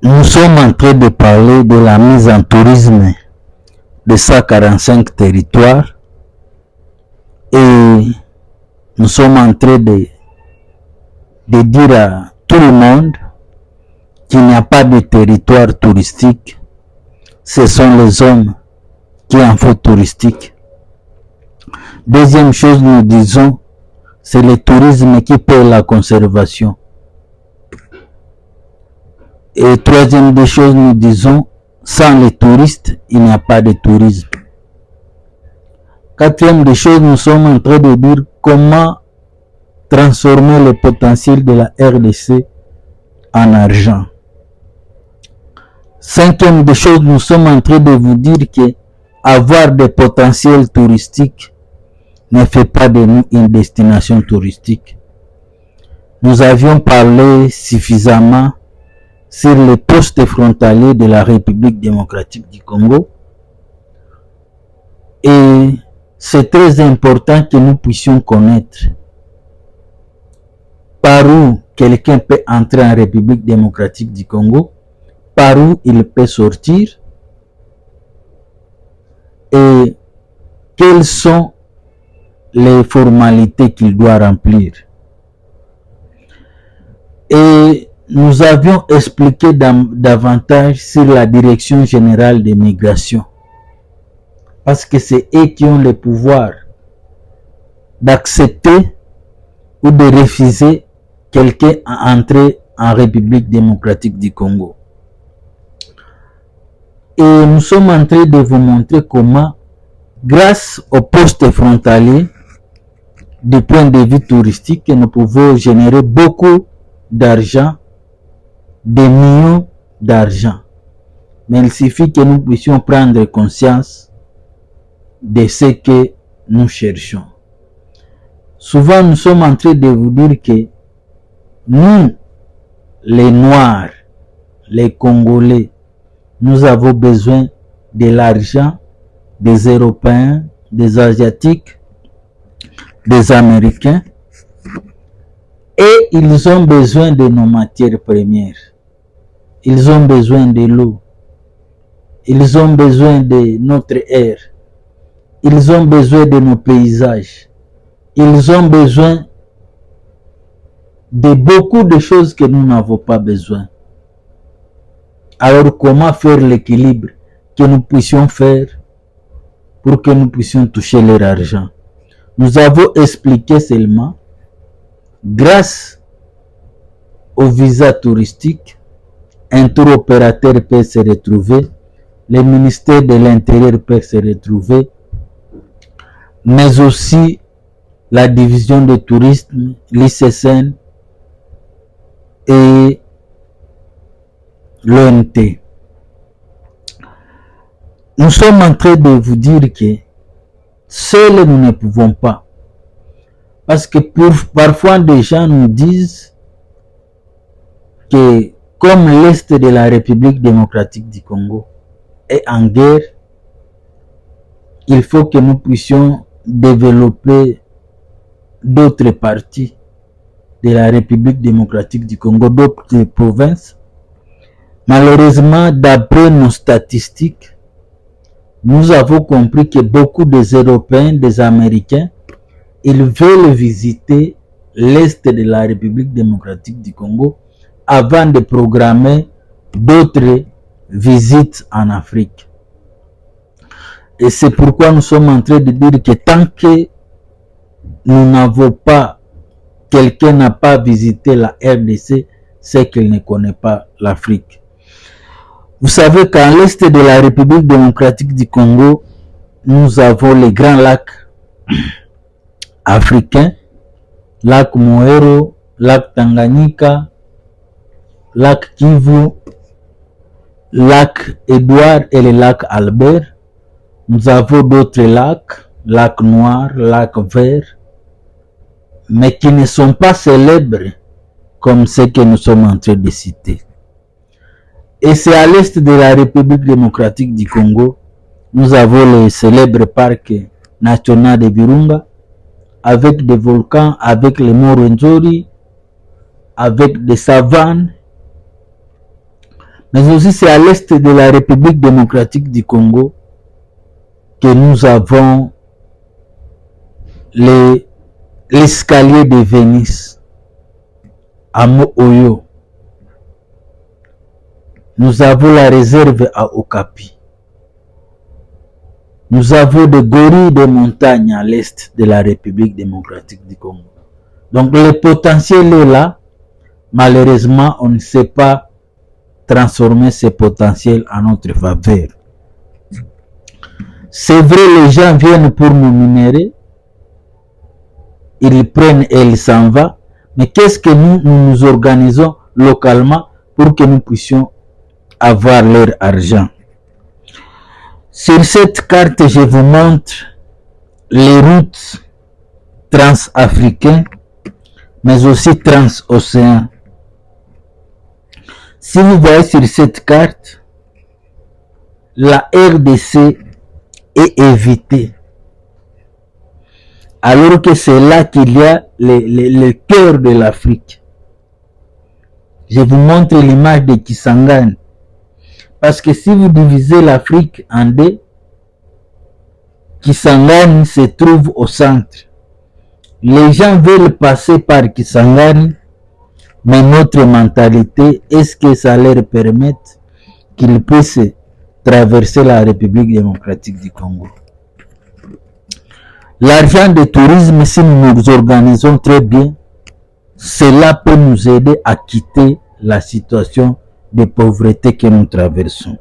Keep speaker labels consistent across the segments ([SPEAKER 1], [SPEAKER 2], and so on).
[SPEAKER 1] Nous sommes en train de parler de la mise en tourisme de 145 territoires et nous sommes en train de dire à tout le monde qu'il n'y a pas de territoire touristique. Ce sont les hommes qui en font touristique. Deuxième chose, nous disons, c'est le tourisme qui paie la conservation. Et troisième des choses, nous disons, sans les touristes, il n'y a pas de tourisme. Quatrième des choses, nous sommes en train de dire comment transformer le potentiel de la RDC en argent. Cinquième des choses, nous sommes en train de vous dire que avoir des potentiels touristiques ne fait pas de nous une destination touristique. Nous avions parlé suffisamment sur les postes frontaliers de la République démocratique du Congo. Et c'est très important que nous puissions connaître par où quelqu'un peut entrer en République démocratique du Congo, par où il peut sortir et quelles sont les formalités qu'il doit remplir. Et nous avions expliqué davantage sur la Direction générale des migrations, parce que c'est eux qui ont le pouvoir d'accepter ou de refuser quelqu'un à entrer en République démocratique du Congo. Et nous sommes en train de vous montrer comment, grâce aux postes frontaliers, du point de vue touristique, nous pouvons générer beaucoup d'argent, des millions d'argent. Mais il suffit que nous puissions prendre conscience de ce que nous cherchons. Souvent, nous sommes en train de vous dire que nous, les Noirs, les Congolais, nous avons besoin de l'argent des Européens, des Asiatiques, des Américains, et ils ont besoin de nos matières premières. Ils ont besoin de l'eau. Ils ont besoin de notre air. Ils ont besoin de nos paysages. Ils ont besoin de beaucoup de choses que nous n'avons pas besoin. Alors comment faire l'équilibre que nous puissions faire pour que nous puissions toucher leur argent? Nous avons expliqué seulement, grâce au visa touristique, un tour opérateur peut se retrouver, le ministère de l'Intérieur peut se retrouver, mais aussi la division de tourisme, l'ICSN et l'ONT. Nous sommes en train de vous dire que seuls nous ne pouvons pas. Parce que parfois des gens nous disent que comme l'Est de la République démocratique du Congo est en guerre, il faut que nous puissions développer d'autres parties de la République démocratique du Congo, d'autres provinces. Malheureusement, d'après nos statistiques, nous avons compris que beaucoup des Européens, des Américains, ils veulent visiter l'Est de la République démocratique du Congo avant de programmer d'autres visites en Afrique. Et c'est pourquoi nous sommes en train de dire que tant que nous n'avons pas, quelqu'un n'a pas visité la RDC, c'est qu'il ne connaît pas l'Afrique. Vous savez qu'à l'Est de la République démocratique du Congo, nous avons les grands lacs africains, lac Moero, lac Tanganyika, lac Kivu, lac Édouard et le lac Albert. Nous avons d'autres lacs, lac Noir, lac Vert, mais qui ne sont pas célèbres comme ceux que nous sommes en train de citer. Et c'est à l'est de la République démocratique du Congo, nous avons le célèbre parc national de Virunga, avec des volcans, avec les monts Rwenzori, avec des savanes. Mais aussi c'est à l'est de la République démocratique du Congo que nous avons l'escalier de Venise à Mo-Oyo. Nous avons la réserve à Okapi. Nous avons des gorilles de montagne à l'est de la République démocratique du Congo. Donc le potentiel est là. Malheureusement, on ne sait pas transformer ce potentiel en notre faveur. C'est vrai, les gens viennent pour nous minérer. Ils prennent et ils s'en vont. Mais qu'est-ce que nous organisons localement pour que nous puissions avoir leur argent? Sur cette carte, je vous montre les routes transafricaines, mais aussi transocéans. Si vous voyez sur cette carte, la RDC est évitée. Alors que c'est là qu'il y a le cœur de l'Afrique. Je vous montre l'image de Kisangani. Parce que si vous divisez l'Afrique en deux, Kisangani se trouve au centre. Les gens veulent passer par Kisangani, mais notre mentalité, est-ce que ça leur permet qu'ils puissent traverser la République démocratique du Congo? L'argent de tourisme, si nous nous organisons très bien, cela peut nous aider à quitter la situation de pauvreté que nous traversons.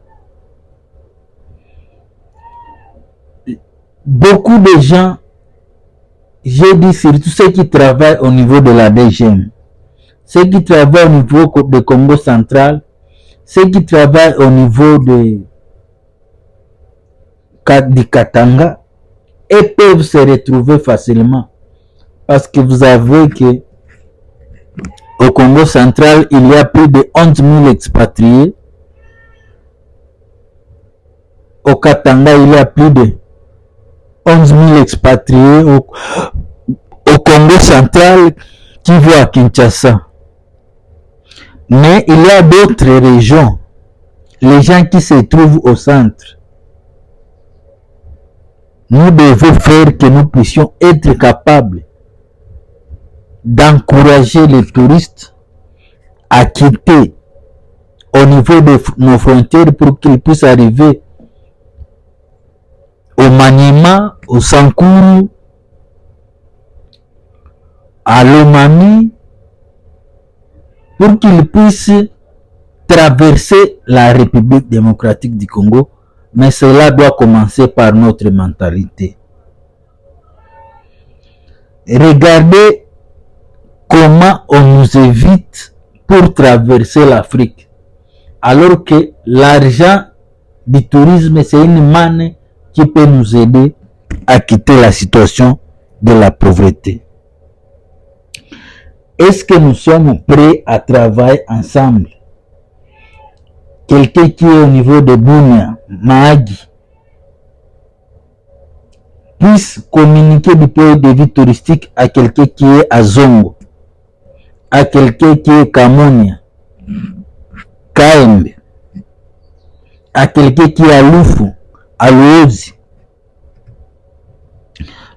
[SPEAKER 1] Beaucoup de gens, j'ai dit surtout ceux qui travaillent au niveau de la DGM, ceux qui travaillent au niveau du Congo central, ceux qui travaillent au niveau du Katanga, et peuvent se retrouver facilement. Parce que vous savez que au Congo central, il y a plus de 11 000 expatriés. Au Katanga, il y a plus de 11 000 expatriés. Au Congo central, qui vont à Kinshasa. Mais il y a d'autres régions. Les gens qui se trouvent au centre. Nous devons faire que nous puissions être capables d'encourager les touristes à quitter au niveau de nos frontières pour qu'ils puissent arriver au Maniema, au Sankuru, à Lomami, pour qu'ils puissent traverser la République démocratique du Congo. Mais cela doit commencer par notre mentalité. Regardez comment on nous évite pour traverser l'Afrique. Alors que l'argent du tourisme, c'est une manne qui peut nous aider à quitter la situation de la pauvreté. Est-ce que nous sommes prêts à travailler ensemble? Quelqu'un qui est au niveau de Bunia, Mahagi, puisse communiquer du point de vue touristique à quelqu'un qui est à Zongo, à quelqu'un qui est Kamonia, Kaembe, à quelqu'un qui est à Lufu, à Luozi.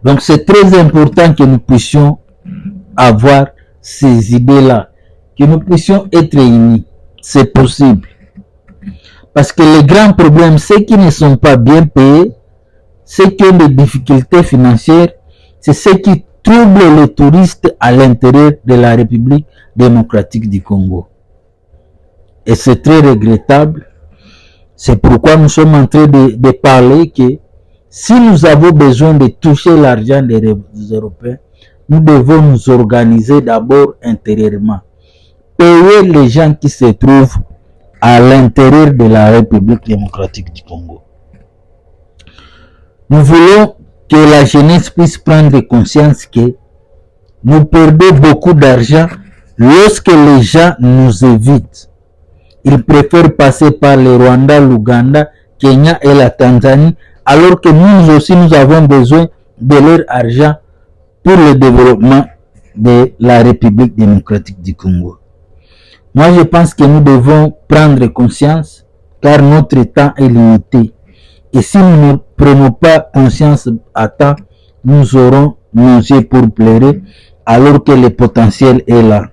[SPEAKER 1] Donc c'est très important que nous puissions avoir ces idées-là, que nous puissions être unis. C'est possible. Parce que les grands problèmes, ceux qui ne sont pas bien payés, ceux qui ont des difficultés financières, c'est ceux qui troublent les touristes à l'intérieur de la République démocratique du Congo. Et c'est très regrettable. C'est pourquoi nous sommes en train de parler que si nous avons besoin de toucher l'argent des Européens, nous devons nous organiser d'abord intérieurement. Payer les gens qui se trouvent à l'intérieur de la République démocratique du Congo. Nous voulons que la jeunesse puisse prendre conscience que nous perdons beaucoup d'argent lorsque les gens nous évitent. Ils préfèrent passer par le Rwanda, l'Ouganda, Kenya et la Tanzanie, alors que nous aussi nous avons besoin de leur argent pour le développement de la République démocratique du Congo. Moi, je pense que nous devons prendre conscience car notre temps est limité. Et si nous ne prenons pas conscience à temps, nous aurons nos yeux pour pleurer alors que le potentiel est là.